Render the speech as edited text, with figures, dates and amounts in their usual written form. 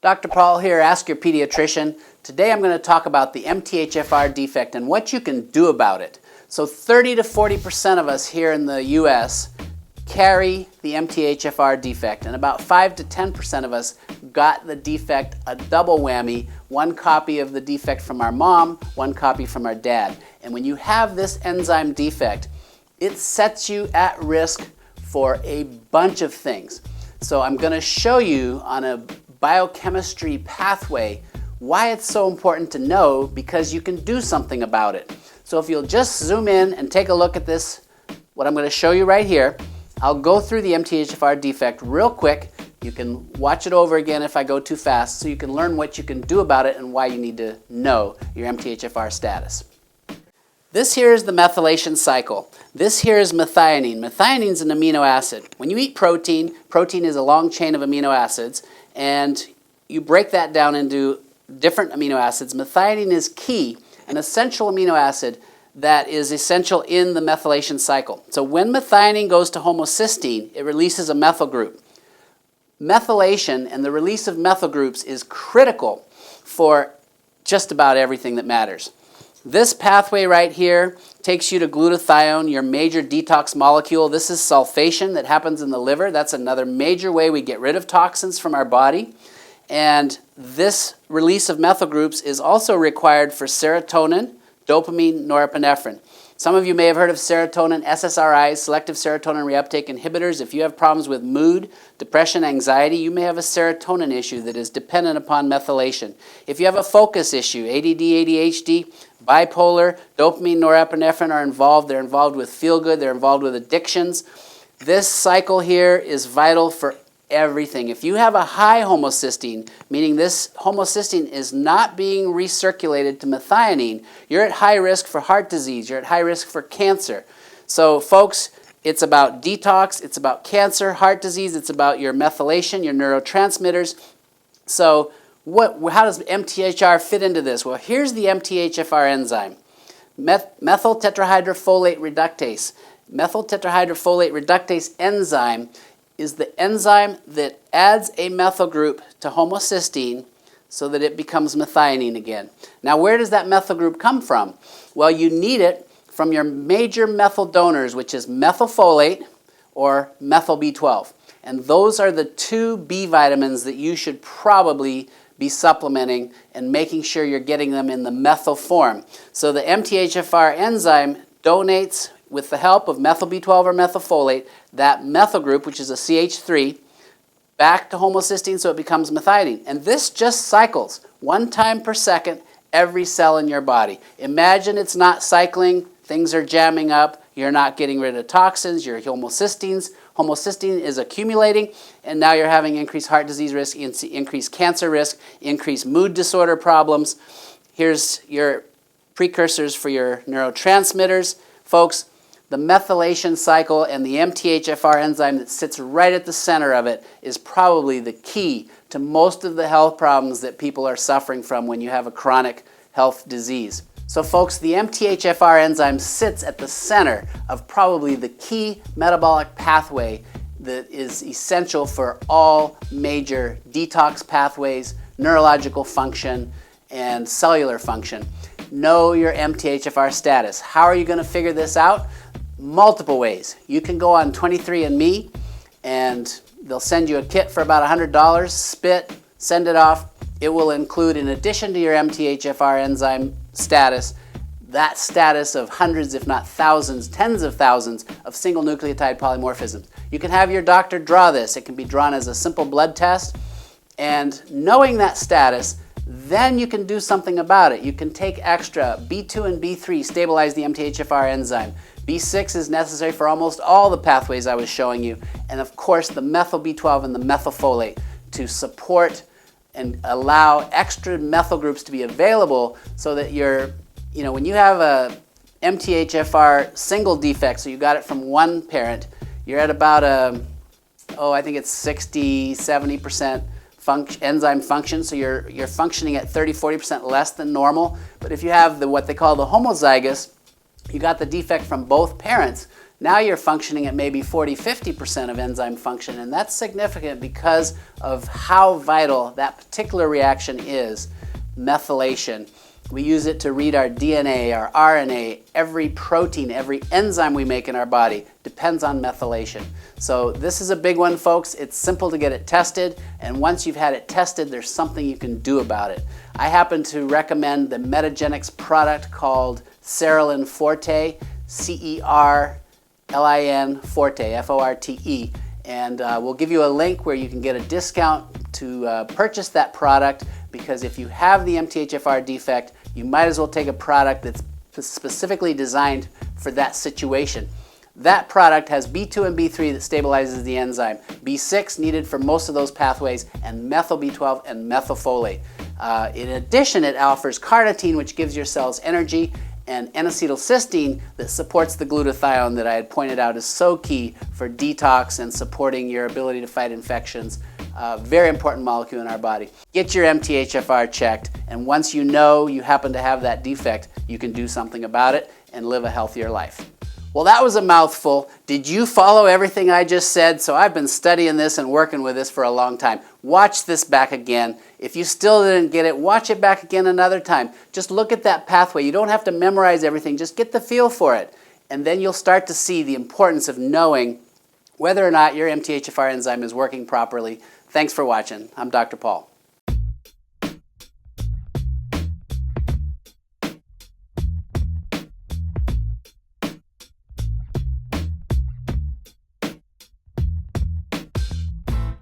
Dr. Paul here, Ask Your Pediatrician. Today I'm going to talk about the MTHFR defect and what you can do about it. So 30 to 40% of us here in the US carry the MTHFR defect, and about 5 to 10% of us got the defect, a double whammy, one copy of the defect from our mom, one copy from our dad. And when you have this enzyme defect, it sets you at risk for a bunch of things. So I'm going to show you on a biochemistry pathway why it's so important to know, because you can do something about it. So if you'll just zoom in and take a look at this, what I'm going to show you right here, I'll go through the MTHFR defect real quick. You can watch it over again if I go too fast, so you can learn what you can do about it and why you need to know your MTHFR status. This here is the methylation cycle. This here is methionine. Methionine is an amino acid. When you eat protein, protein is a long chain of amino acids, and you break that down into different amino acids. Methionine is key, an essential amino acid that is essential in the methylation cycle. So when methionine goes to homocysteine, it releases a methyl group. Methylation and the release of methyl groups is critical for just about everything that matters. This pathway right here takes you to glutathione, your major detox molecule. This is sulfation that happens in the liver. That's another major way we get rid of toxins from our body. And this release of methyl groups is also required for serotonin, dopamine, norepinephrine. Some of you may have heard of serotonin SSRIs, selective serotonin reuptake inhibitors. If you have problems with mood, depression, anxiety, you may have a serotonin issue that is dependent upon methylation. If you have a focus issue, ADD, ADHD, bipolar, dopamine, norepinephrine are involved. They're involved with feel-good. They're involved with addictions. This cycle here is vital for everything. If you have a high homocysteine, meaning this homocysteine is not being recirculated to methionine, you're at high risk for heart disease. You're at high risk for cancer. So folks, it's about detox, it's about cancer, heart disease, it's about your methylation, your neurotransmitters. So how does MTHFR fit into this? Well, here's the MTHFR enzyme, methyl tetrahydrofolate reductase. Methyl tetrahydrofolate reductase enzyme is the enzyme that adds a methyl group to homocysteine so that it becomes methionine again. Now, where does that methyl group come from? Well, you need it from your major methyl donors, which is methylfolate or methyl B12. And those are the two B vitamins that you should probably be supplementing and making sure you're getting them in the methyl form. So the MTHFR enzyme donates, with the help of methyl B12 or methylfolate, that methyl group, which is a CH3, back to homocysteine so it becomes methionine. And this just cycles 1 time per second every cell in your body. Imagine it's not cycling, things are jamming up, you're not getting rid of toxins, your homocysteine is accumulating, and now you're having increased heart disease risk, increased cancer risk, increased mood disorder problems. Here's your precursors for your neurotransmitters. Folks, the methylation cycle and the MTHFR enzyme that sits right at the center of it is probably the key to most of the health problems that people are suffering from when you have a chronic health disease. So folks, the MTHFR enzyme sits at the center of probably the key metabolic pathway that is essential for all major detox pathways, neurological function, and cellular function. Know your MTHFR status. How are you going to figure this out? Multiple ways. You can go on 23andMe, and they'll send you a kit for about $100. Spit, send it off. It will include, in addition to your MTHFR enzyme status, that status of hundreds, if not thousands, tens of thousands of single nucleotide polymorphisms. You can have your doctor draw this. It can be drawn as a simple blood test, and knowing that status, then you can do something about it. You can take extra B2 and B3, stabilize the MTHFR enzyme. B6 is necessary for almost all the pathways I was showing you. And of course, the methyl B12 and the methylfolate to support and allow extra methyl groups to be available so that when you have a MTHFR single defect, so you got it from one parent, you're at about I think it's 60, 70% enzyme function, so you're functioning at 30-40% less than normal. But if you have what they call the homozygous, you got the defect from both parents, Now you're functioning at maybe 40–50% of enzyme function, and that's significant because of how vital that particular reaction is, methylation. We use it to read our DNA, our RNA, every protein, every enzyme we make in our body depends on methylation. So this is a big one, folks. It's simple to get it tested, and once you've had it tested, there's something you can do about it. I happen to recommend the Metagenics product called Cerulin Forte, C-E-R-L-I-N Forte, F-O-R-T-E, and we'll give you a link where you can get a discount to purchase that product, because if you have the MTHFR defect, you might as well take a product that's specifically designed for that situation. That product has B2 and B3 that stabilizes the enzyme, B6 needed for most of those pathways, and methyl B12 and methylfolate. In addition, it offers carnitine, which gives your cells energy, and N-acetylcysteine that supports the glutathione that I had pointed out is so key for detox and supporting your ability to fight infections. Very important molecule in our body. Get your MTHFR checked, and once you know you happen to have that defect, you can do something about it and live a healthier life. Well, that was a mouthful. Did you follow everything I just said? So I've been studying this and working with this for a long time. Watch this back again. If you still didn't get it, watch it back again another time. Just look at that pathway. You don't have to memorize everything. Just get the feel for it. And then you'll start to see the importance of knowing whether or not your MTHFR enzyme is working properly. Thanks for watching. I'm Dr. Paul.